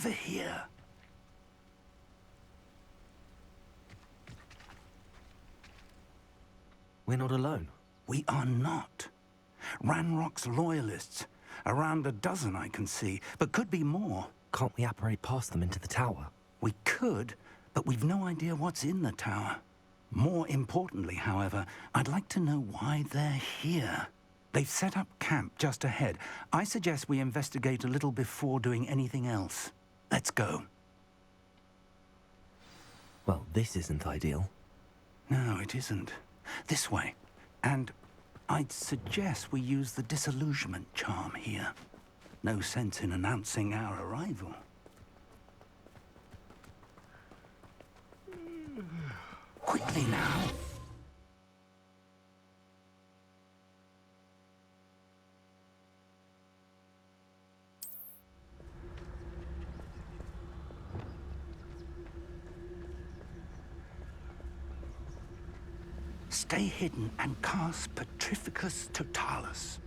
over here. We're not alone. We are not. Ranrock's loyalists. Around a dozen I can see, but could be more. Can't we apparate past them into the tower? We could, but we've no idea what's in the tower. More importantly, however, I'd like to know why they're here. They've set up camp just ahead. I suggest we investigate a little before doing anything else. Let's go. Well, this isn't ideal. No, it isn't. This way. And I'd suggest we use the disillusionment charm here. No sense in announcing our arrival. Quickly now. Stay hidden and cast Petrificus Totalis.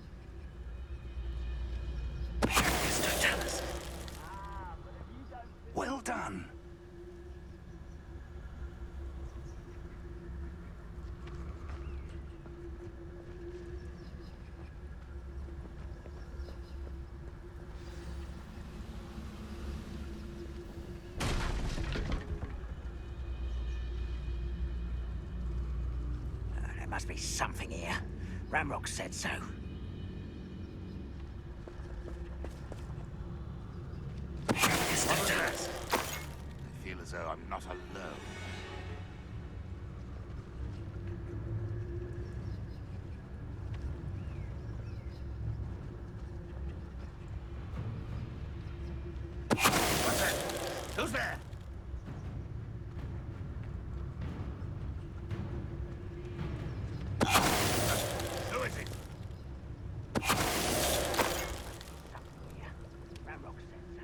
Petrificus Totalis. Well done. There must be something here. Ranrock said so. I feel as though I'm not alone. What's that? Who's there? Who is it? Ranrock said so.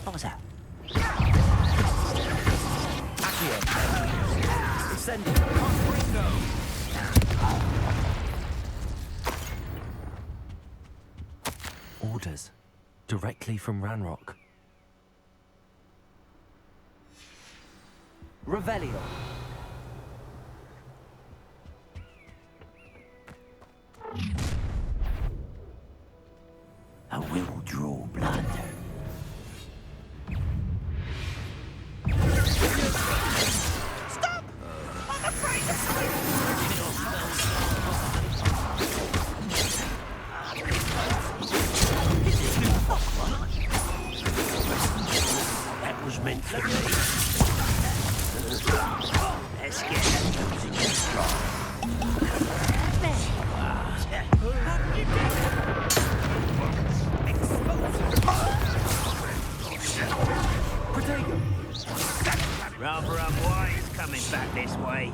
What was that? Descending. Orders. Directly from Ranrock. Revelio. I will draw blood. Stop! I'm afraid of that was meant for me. Let's get that using your strong. Rather unwise coming back this way.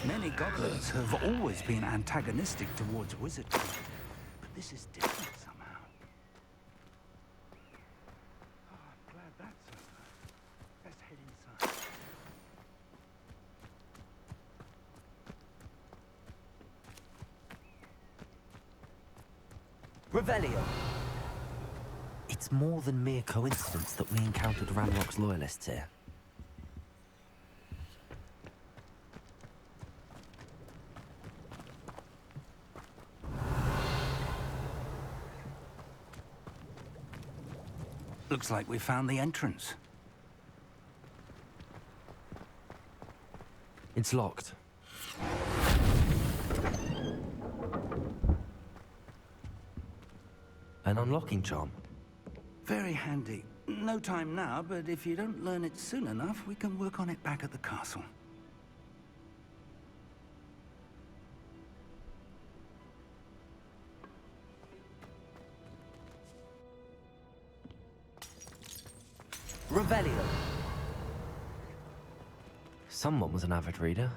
Many goblins have always been antagonistic towards wizardry, but this is different somehow. Oh, I'm glad that's over. Let's head inside. Revelio. It's more than mere coincidence that we encountered Ranrock's loyalists here. Looks like we found the entrance. It's locked. An unlocking charm. Very handy. No time now, but if you don't learn it soon enough, we can work on it back at the castle. Revelio. Someone was an avid reader.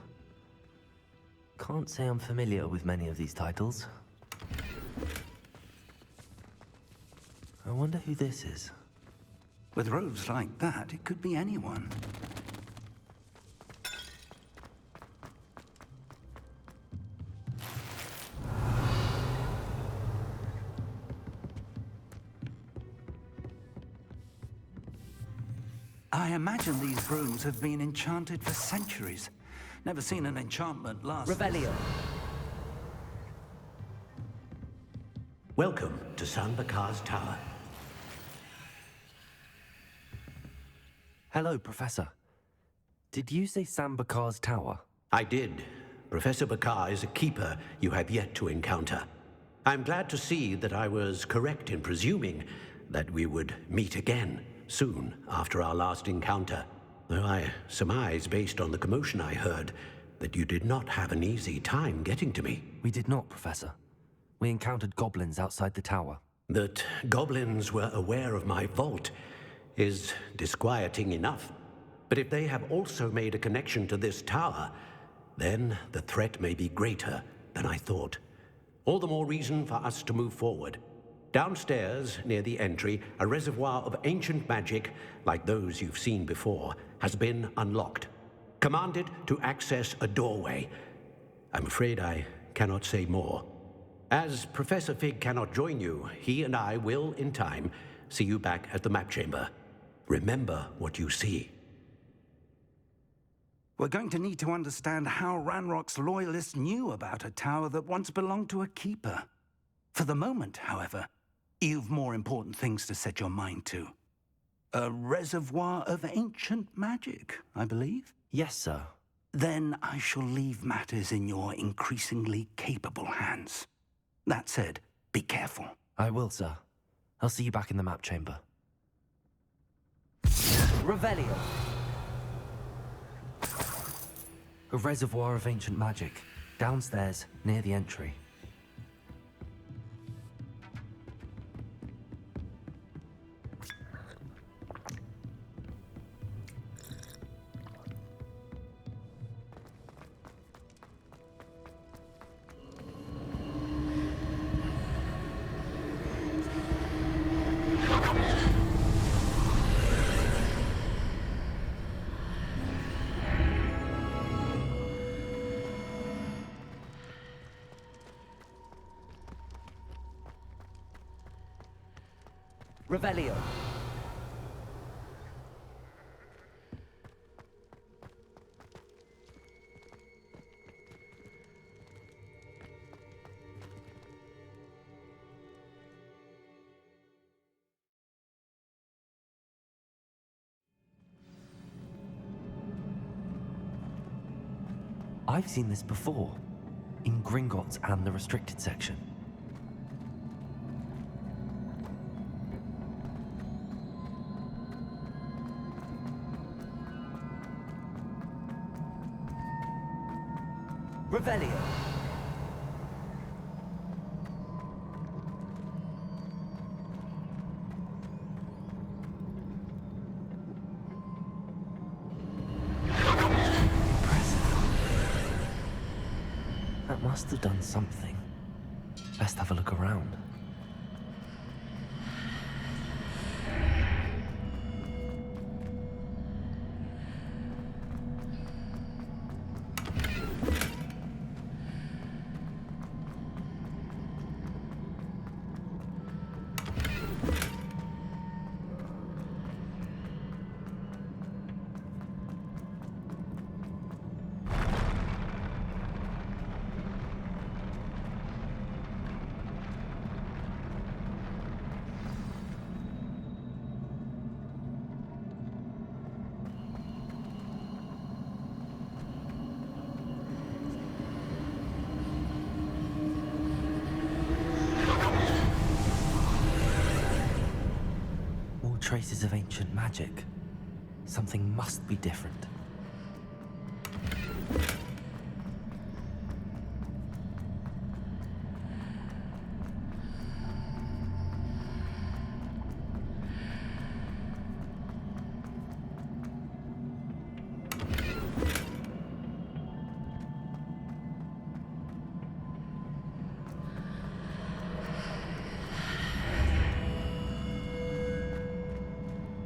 Can't say I'm familiar with many of these titles. I wonder who this is. With robes like that, it could be anyone. I imagine these brooms have been enchanted for centuries. Never seen an enchantment last. Revelio. Welcome to San Bakar's tower. Hello, Professor. Did you say Sam Bakar's tower? I did. Professor Bakar is a keeper you have yet to encounter. I'm glad to see that I was correct in presuming that we would meet again soon after our last encounter. Though I surmise, based on the commotion I heard, that you did not have an easy time getting to me. We did not, Professor. We encountered goblins outside the tower. That goblins were aware of my vault is disquieting enough. But if they have also made a connection to this tower, then the threat may be greater than I thought. All the more reason for us to move forward. Downstairs, near the entry, a reservoir of ancient magic, like those you've seen before, has been unlocked. Commanded to access a doorway. I'm afraid I cannot say more. As Professor Fig cannot join you, he and I will, in time, see you back at the map chamber. Remember what you see. We're going to need to understand how Ranrock's loyalists knew about a tower that once belonged to a keeper. For the moment, however, you've more important things to set your mind to. A reservoir of ancient magic, I believe? Yes, sir. Then I shall leave matters in your increasingly capable hands. That said, be careful. I will, sir. I'll see you back in the map chamber. Revelio. A reservoir of ancient magic. Downstairs, near the entry. Revelio. I've seen this before, in Gringotts and the restricted section. Revelio. That must have done something. Best have a look around. Traces of ancient magic. Something must be different.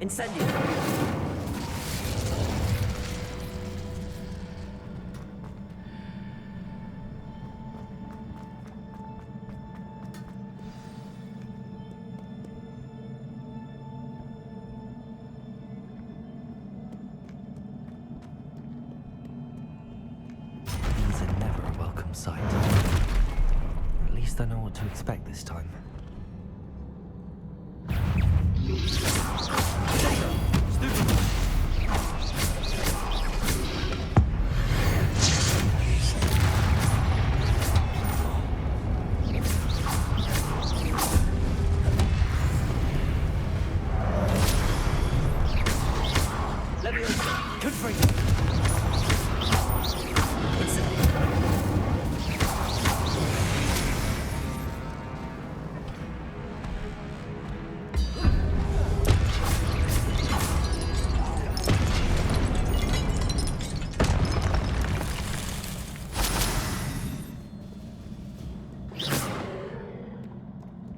Incendio! These are never a welcome sight. At least I know what to expect this time.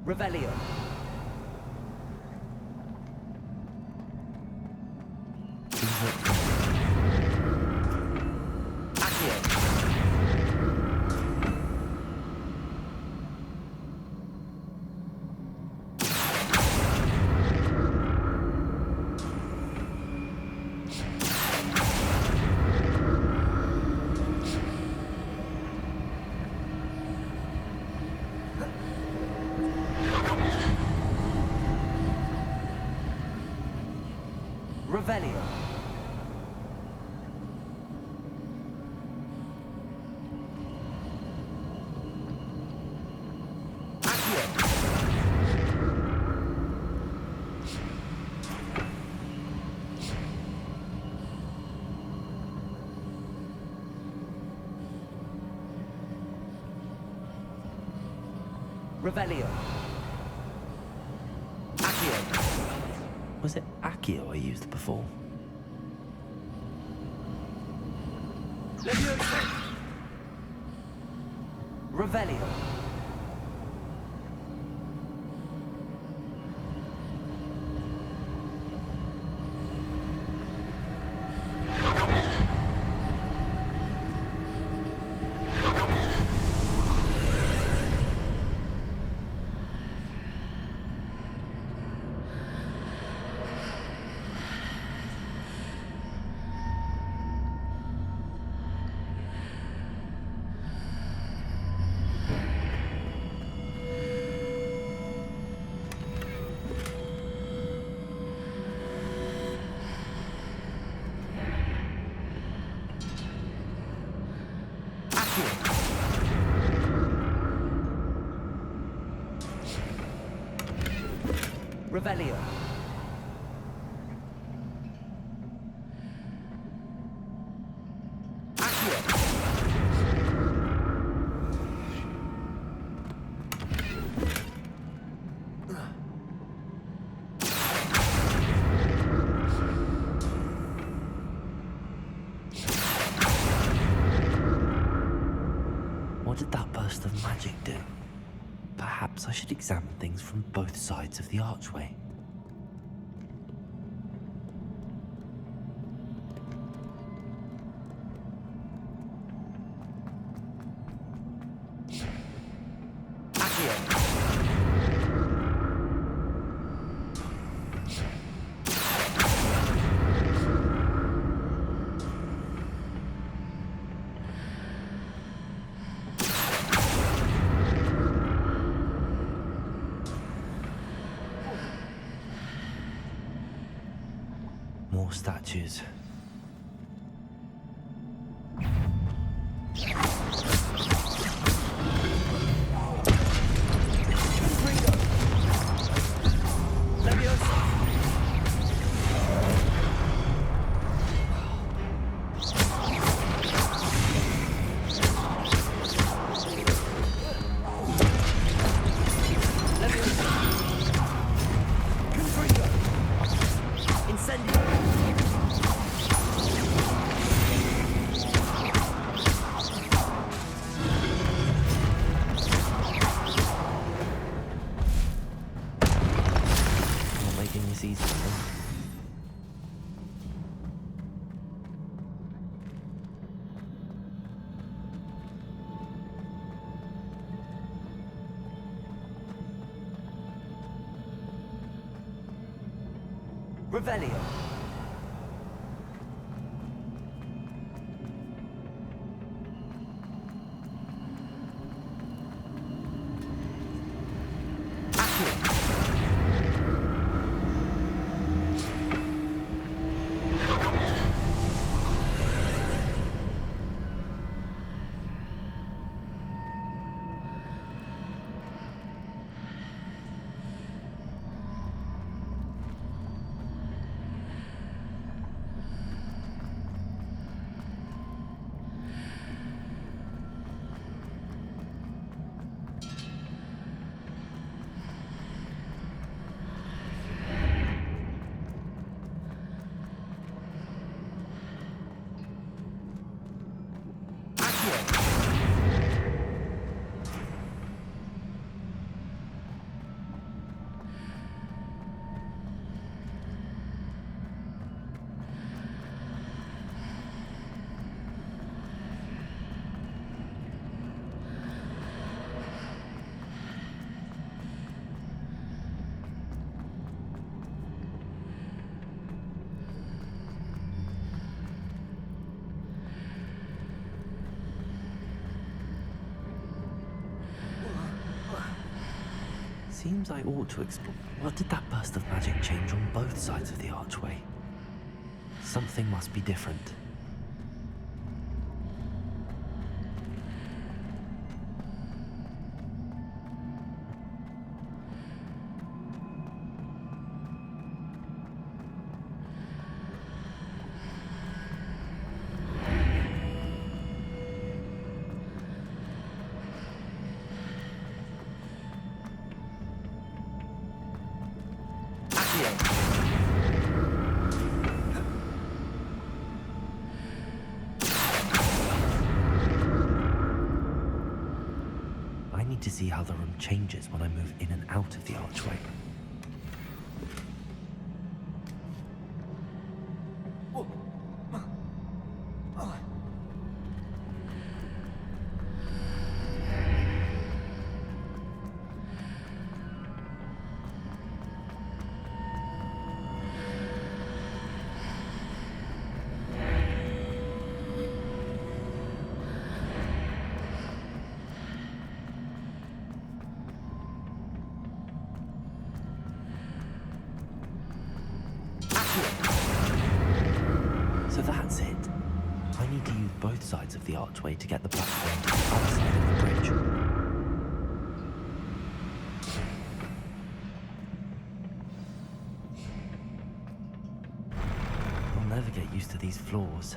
Revelio. Revelio. Accio. Revelio. Accio. Was it Accio I used before? Revelio. Revelio. Accio. What did that burst of magic do? Perhaps I should examine things from both sides of the archway. More statues. Incendio! Revelio. Seems I ought to explore. What did that burst of magic change on both sides of the archway? Something must be different. I need to see how the room changes when I move in and out of the archway. So that's it. I need to use both sides of the archway to get the platform to the other side of the bridge. I'll never get used to these floors.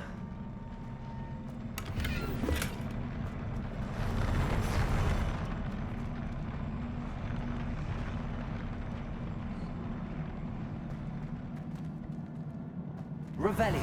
Revelio.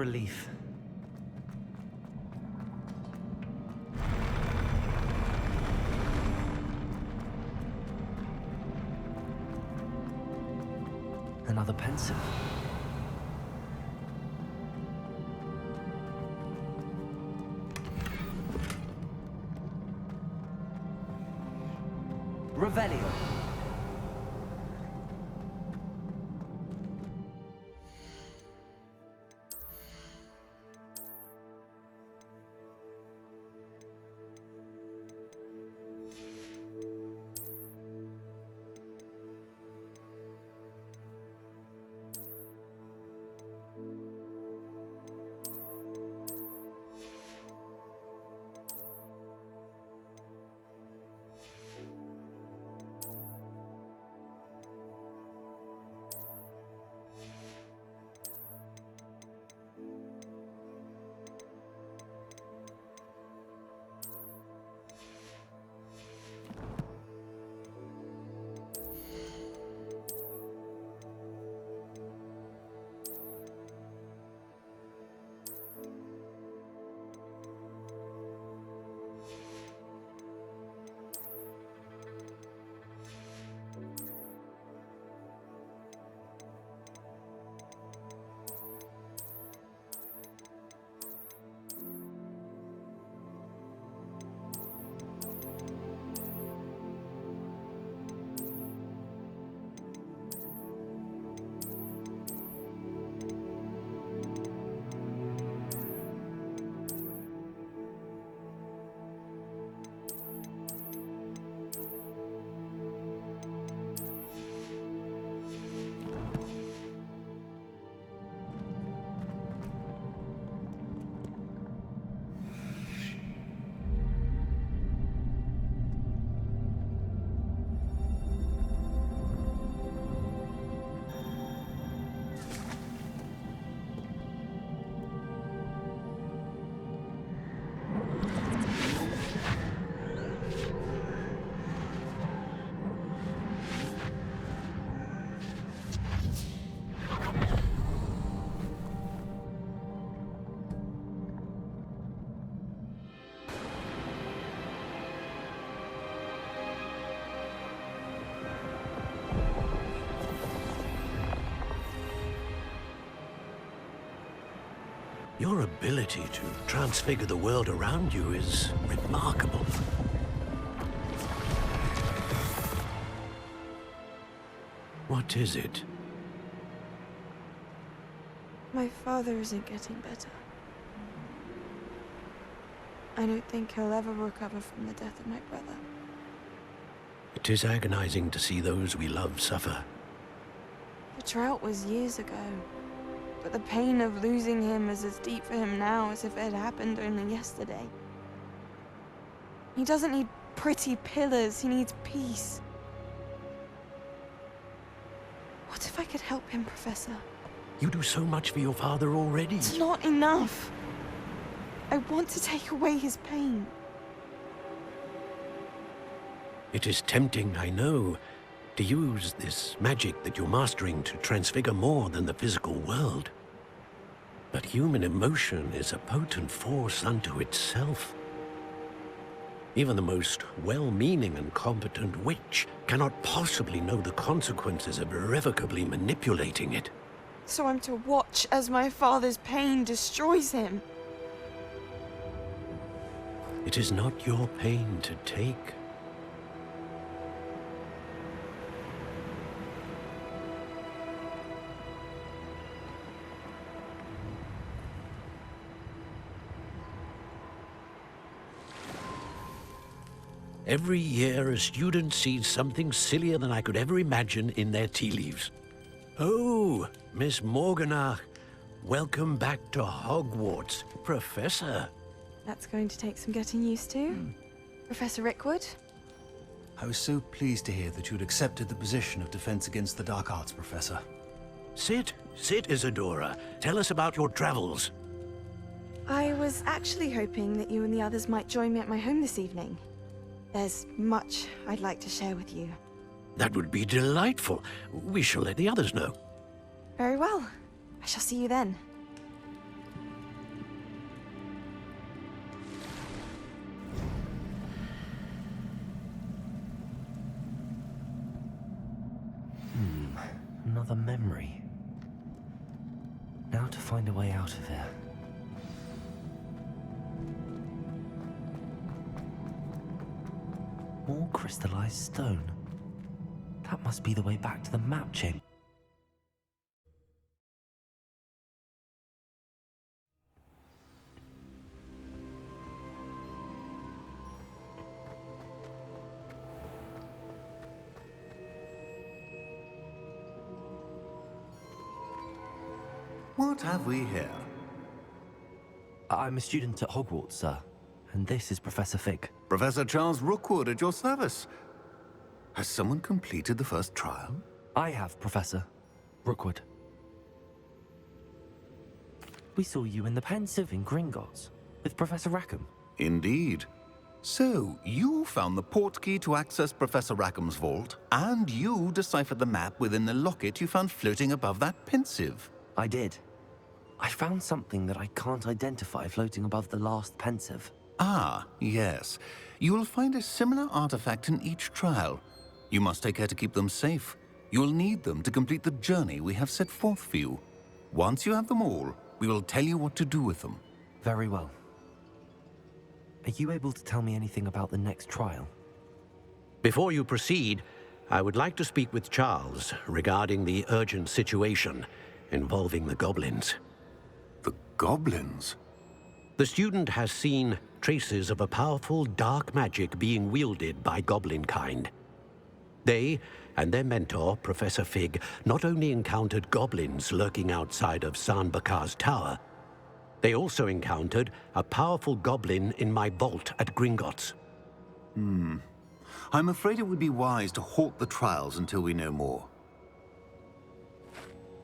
relief. Another pencil. Revelio. Your ability to transfigure the world around you is remarkable. What is it? My father isn't getting better. I don't think he'll ever recover from the death of my brother. It is agonizing to see those we love suffer. The drought was years ago, but the pain of losing him is as deep for him now as if it had happened only yesterday. He doesn't need pretty pillars, he needs peace. What if I could help him, Professor? You do so much for your father already. It's not enough. I want to take away his pain. It is tempting, I know, to use this magic that you're mastering to transfigure more than the physical world. But human emotion is a potent force unto itself. Even the most well-meaning and competent witch cannot possibly know the consequences of irrevocably manipulating it. So I'm to watch as my father's pain destroys him. It is not your pain to take. Every year, a student sees something sillier than I could ever imagine in their tea leaves. Oh, Miss Morganach, welcome back to Hogwarts, Professor. That's going to take some getting used to. Professor Rickwood? I was so pleased to hear that you'd accepted the position of Defense Against the Dark Arts, Professor. Sit, Isadora. Tell us about your travels. I was actually hoping that you and the others might join me at my home this evening. There's much I'd like to share with you. That would be delightful. We shall let the others know. Very well. I shall see you then. find a way out of here. More crystallized stone. That must be the way back to the map chamber. What have we here? I'm a student at Hogwarts, sir. And this is Professor Fig. Professor Charles Rookwood at your service. Has someone completed the first trial? I have, Professor Rookwood. We saw you in the Pensive in Gringotts with Professor Rackham. Indeed. So, you found the portkey to access Professor Rackham's vault, and you deciphered the map within the locket you found floating above that Pensive. I did. I found something that I can't identify floating above the last Pensive. Ah, yes. You will find a similar artifact in each trial. You must take care to keep them safe. You'll need them to complete the journey we have set forth for you. Once you have them all, we will tell you what to do with them. Very well. Are you able to tell me anything about the next trial? Before you proceed, I would like to speak with Charles regarding the urgent situation involving the goblins. The goblins? The student has seen traces of a powerful dark magic being wielded by goblin kind. They and their mentor, Professor Fig, not only encountered goblins lurking outside of San Bakar's tower, they also encountered a powerful goblin in my vault at Gringotts. I'm afraid it would be wise to halt the trials until we know more.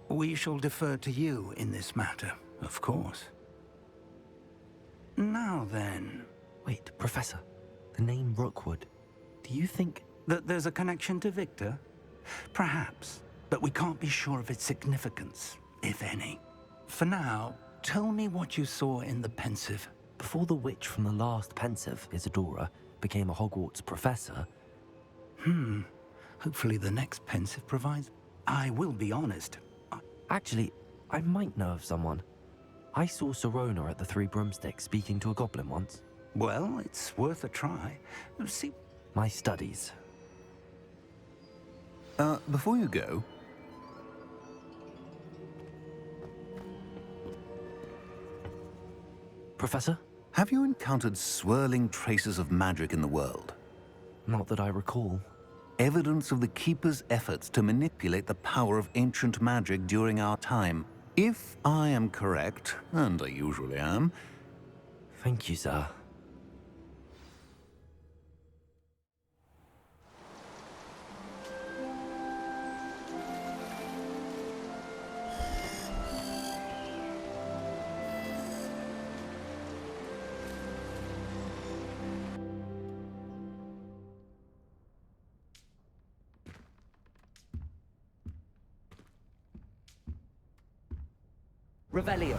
We shall defer to you in this matter, of course. Now then, Wait, Professor. The name Rookwood. Do you think... that there's a connection to Victor? Perhaps, but we can't be sure of its significance, if any. For now, tell me what you saw in the Pensive. Before the witch from the last Pensive, Isadora, became a Hogwarts professor... Hopefully the next Pensive provides... I will be honest. Actually, I might know of someone. I saw Serona at the Three Broomsticks speaking to a goblin once. Well, it's worth a try. See... My studies. Before you go, Professor? have you encountered swirling traces of magic in the world? Not that I recall. Evidence of the Keeper's efforts to manipulate the power of ancient magic during our time. If I am correct, and I usually am, Thank you, sir. Revelio.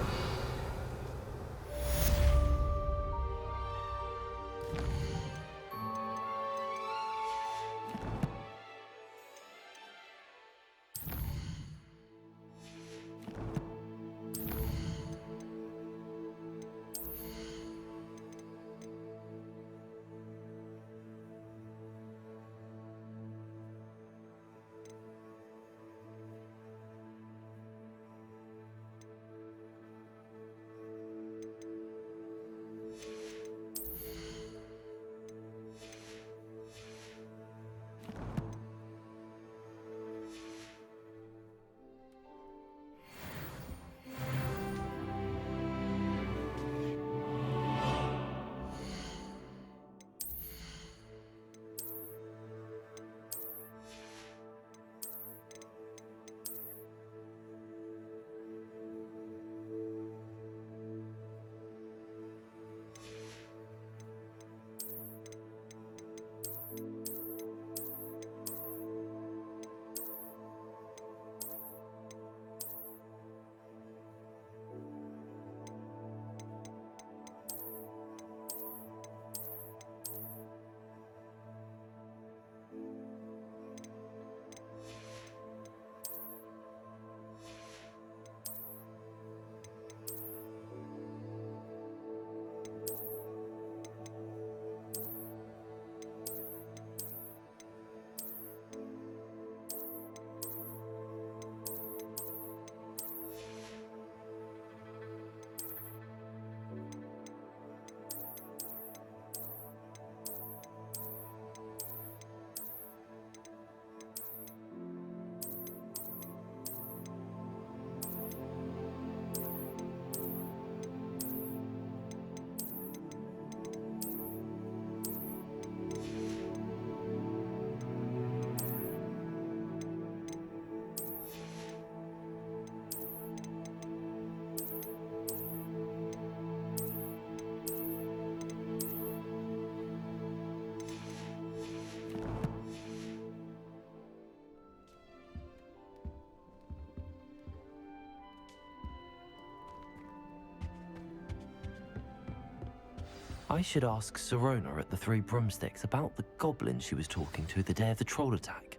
I should ask Sirona at the Three Broomsticks about the goblin she was talking to the day of the troll attack.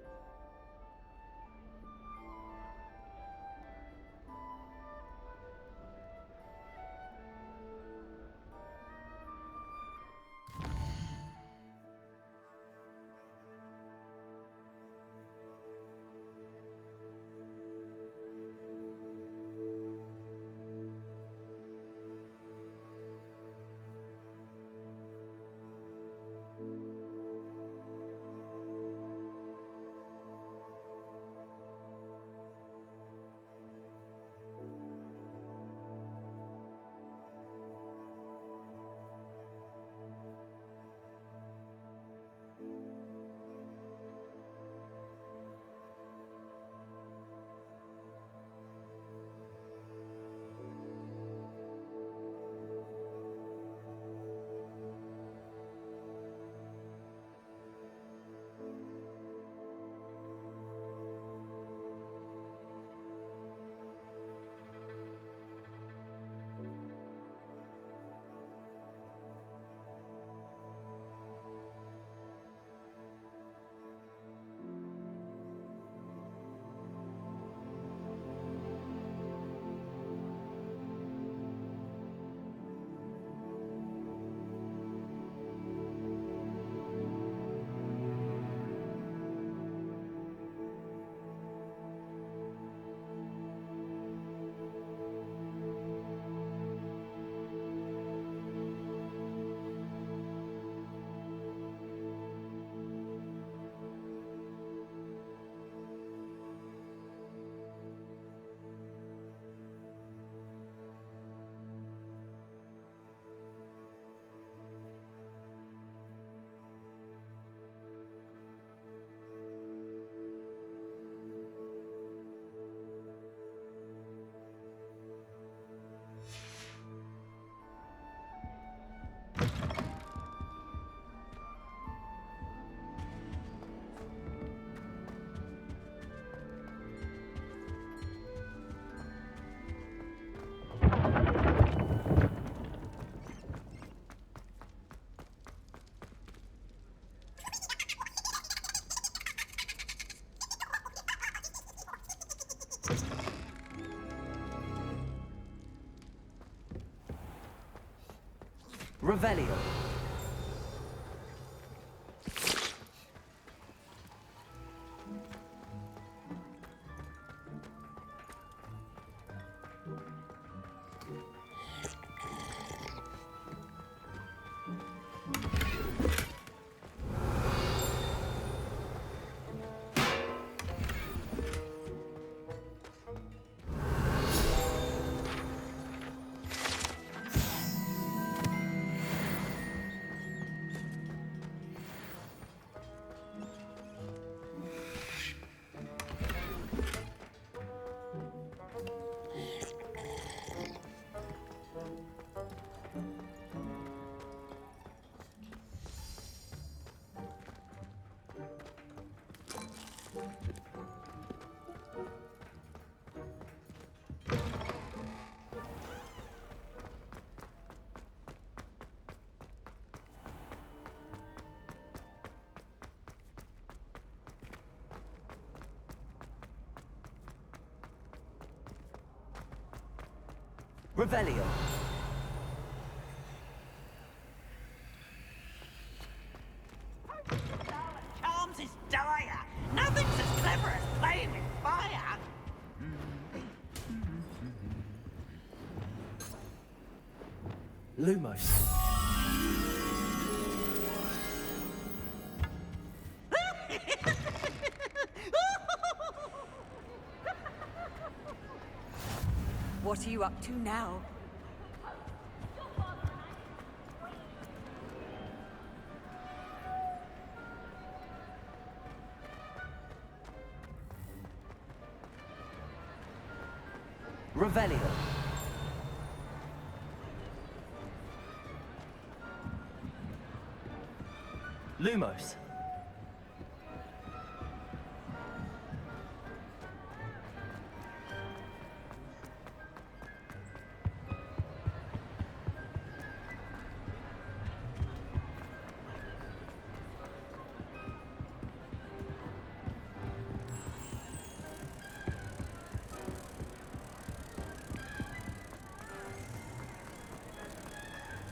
Revelio. Revelio. Charms is dire. Nothing's as clever as playing with fire. Lumos. What are you up to now? Revelio. Lumos.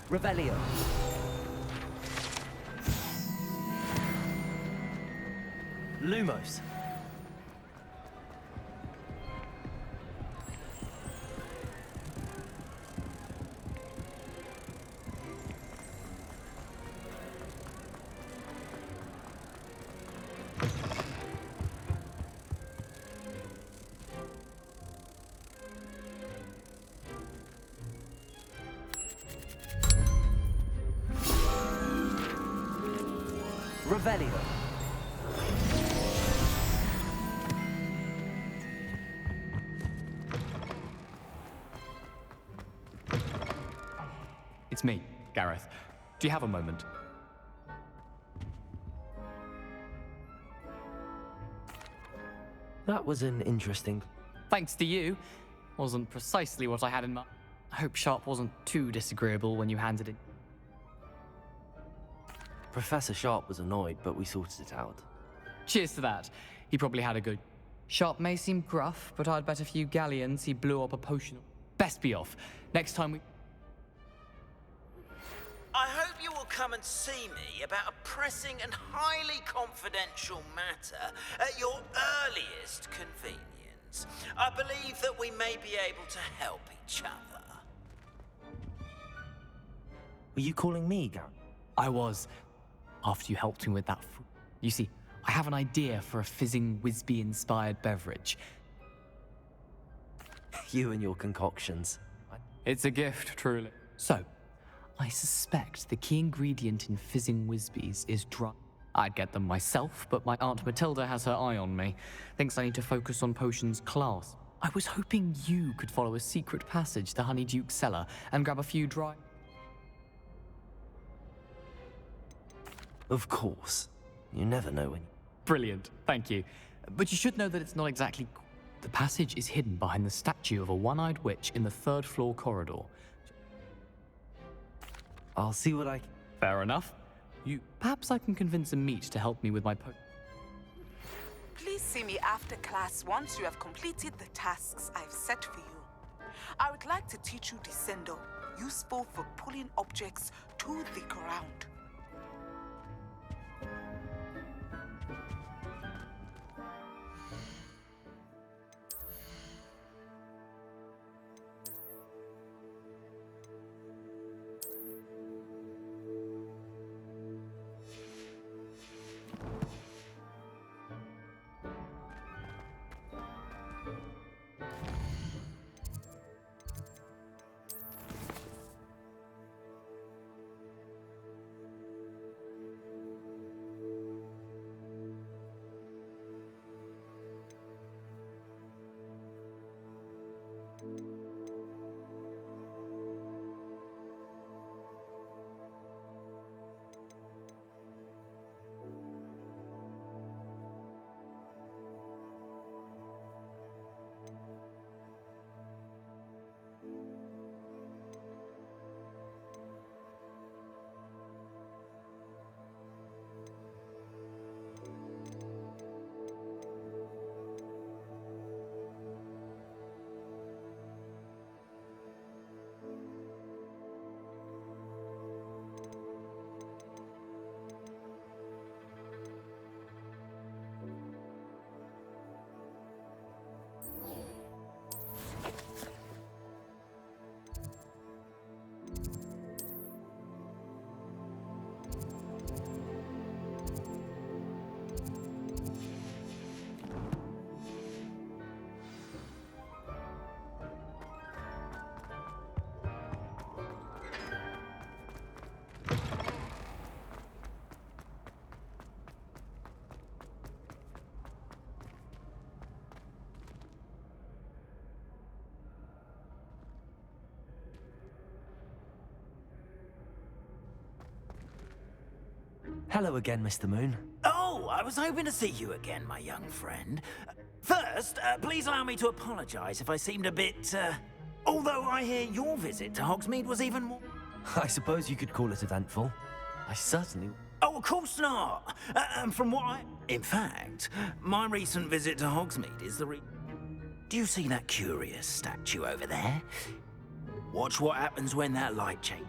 Revelio. Lumos. Revelio. It's me, Gareth. Do you have a moment? That was an interesting... Thanks to you. Wasn't precisely what I had in mind. I hope Sharp wasn't too disagreeable when you handed it. Professor Sharp was annoyed, but we sorted it out. Cheers to that. He probably had a good... Sharp may seem gruff, but I'd bet a few galleons he blew up a potion. Best be off. Next time we... I hope you will come and see me about a pressing and highly confidential matter at your earliest convenience. I believe that we may be able to help each other. Were you calling me, Gareth? I was. After you helped me with that... You see, I have an idea for a fizzing Whizbee-inspired beverage. You and your concoctions. It's a gift, truly. So, I suspect the key ingredient in fizzing Whizbees is dry. I'd get them myself, but my Aunt Matilda has her eye on me. Thinks I need to focus on potions class. I was hoping you could follow a secret passage to Honeyduke's cellar and grab a few dry... Of course. You never know when... Brilliant, thank you. But you should know that it's not exactly... The passage is hidden behind the statue of a one-eyed witch in the third-floor corridor. I'll see what I... Fair enough. Perhaps I can convince a meat to help me with my Please see me after class once you have completed the tasks I've set for you. I would like to teach you Descendo, useful for pulling objects to the ground. Hello again, Mr. Moon. Oh, I was hoping to see you again, my young friend. First, please allow me to apologize if I seemed a bit, Although I hear your visit to Hogsmeade was even more... I suppose you could call it eventful. I certainly... Oh, of course not! From what I... In fact, my recent visit to Hogsmeade is the Do you see that curious statue over there? Watch what happens when that light changes.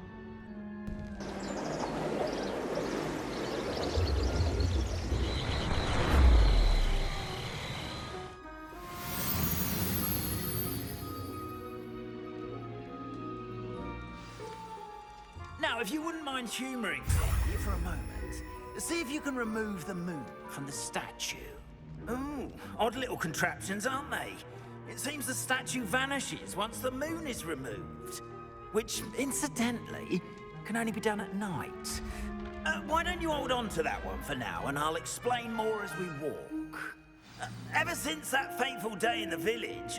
Now, if you wouldn't mind humouring me for a moment, see if you can remove the moon from the statue. Ooh, odd little contraptions, aren't they? It seems the statue vanishes once the moon is removed, which, incidentally, can only be done at night. Why don't you hold on to that one for now, and I'll explain more as we walk. Ever since that fateful day in the village,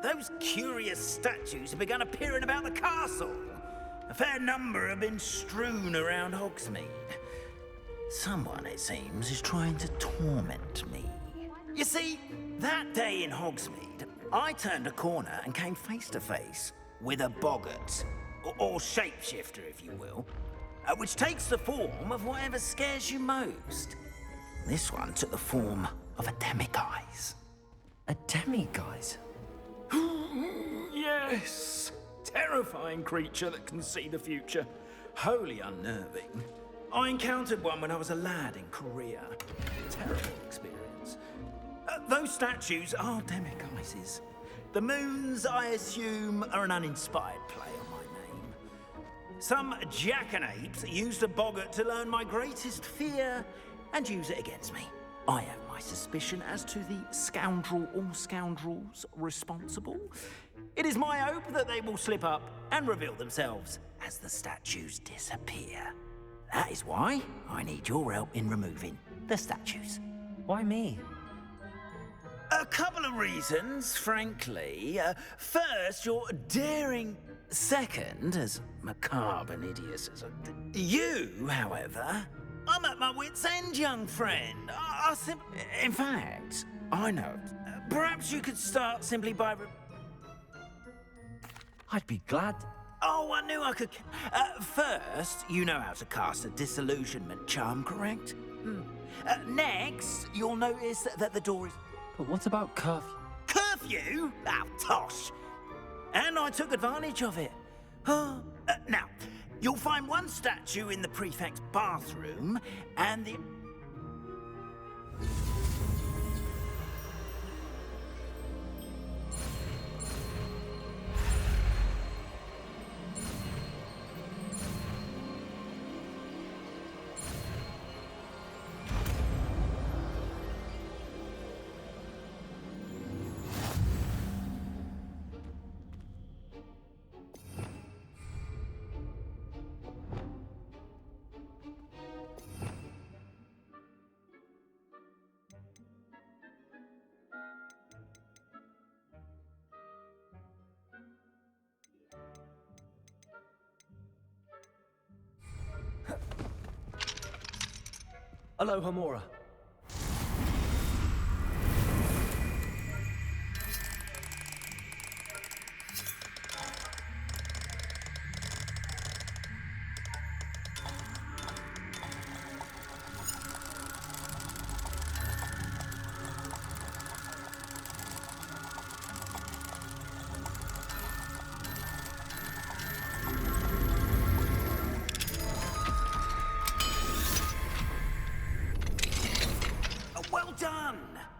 those curious statues have begun appearing about the castle. A fair number have been strewn around Hogsmeade. Someone, it seems, is trying to torment me. You see, that day in Hogsmeade, I turned a corner and came face to face with a boggart, or shapeshifter, if you will, which takes the form of whatever scares you most. This one took the form of a demiguise. A demiguise? Yes! Terrifying creature that can see the future. Wholly unnerving. I encountered one when I was a lad in Korea. Terrible experience. Those statues are demiguises. The moons, I assume, are an uninspired play on my name. Some jackanapes used a boggart to learn my greatest fear and use it against me. I have my suspicion as to the scoundrel or scoundrels responsible. It is my hope that they will slip up and reveal themselves as the statues disappear. That is why I need your help in removing the statues. Why me? A couple of reasons, frankly. First, you're daring. Second, as macabre and hideous as you, however, I'm at my wit's end, young friend. In fact, I know. Perhaps you could start simply by... I'd be glad. Oh, I knew I could... first, you know how to cast a disillusionment charm, correct? Next, you'll notice that the door is... But what about curfew? Curfew? Oh, tosh. And I took advantage of it. Now, you'll find one statue in the prefect's bathroom, and the... Aloha Mora.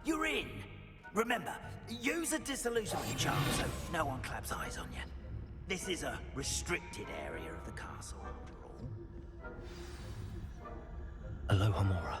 You're in. Remember, use a disillusionment charm so no one claps eyes on you. This is a restricted area of the castle, after all. Aloha Mora.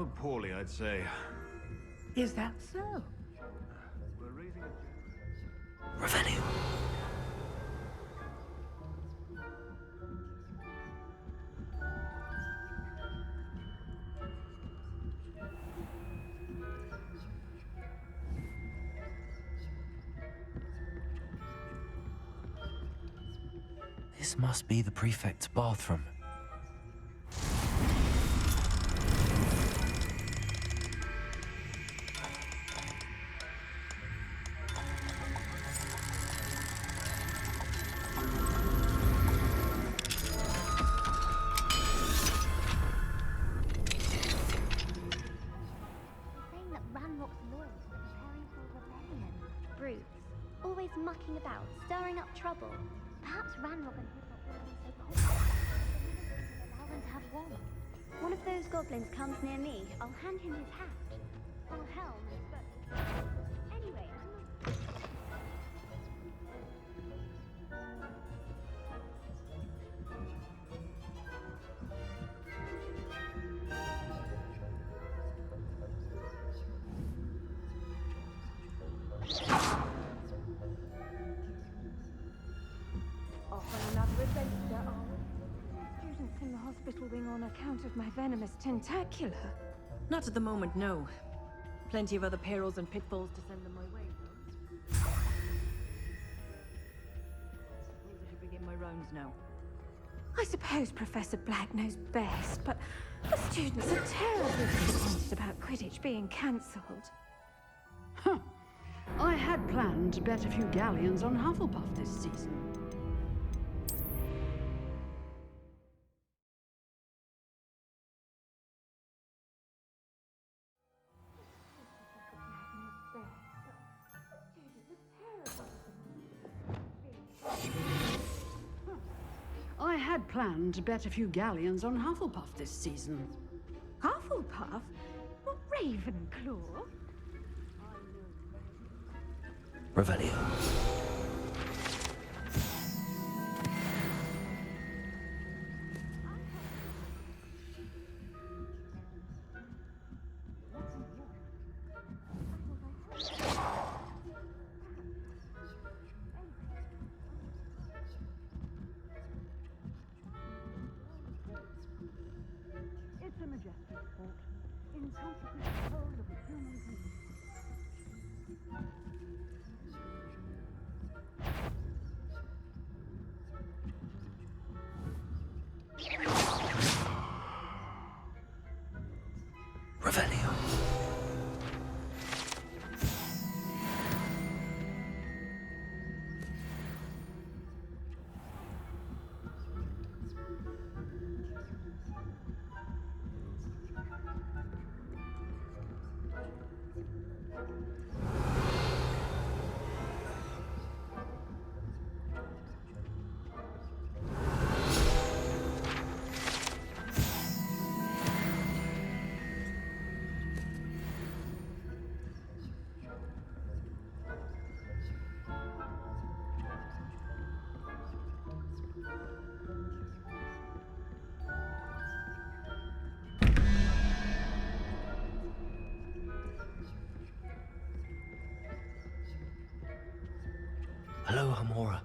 Rather poorly, I'd say. Is that so? We're raising a... Revenue. This must be the prefect's bathroom. Always mucking about, stirring up trouble. Perhaps Ranrock and his lot will be so confident allow them to have one. One of those goblins comes near me, I'll hand him his hat, or helm and spurs. Anyway, I'm not... Students in the hospital wing on account of my venomous tentacular. Not at the moment, no. Plenty of other perils and pitfalls to send them my way, though. Suppose I should begin my rounds now. I suppose Professor Black knows best, but the students are terribly disappointed about Quidditch being cancelled. Huh. I had planned to bet a few galleons on Hufflepuff this season. I had planned to bet a few galleons on Hufflepuff this season. Hufflepuff? Not Ravenclaw? Revelio. It's a majestic sport, intrinsically the whole of a human being. Revelio. Hello, Hamora.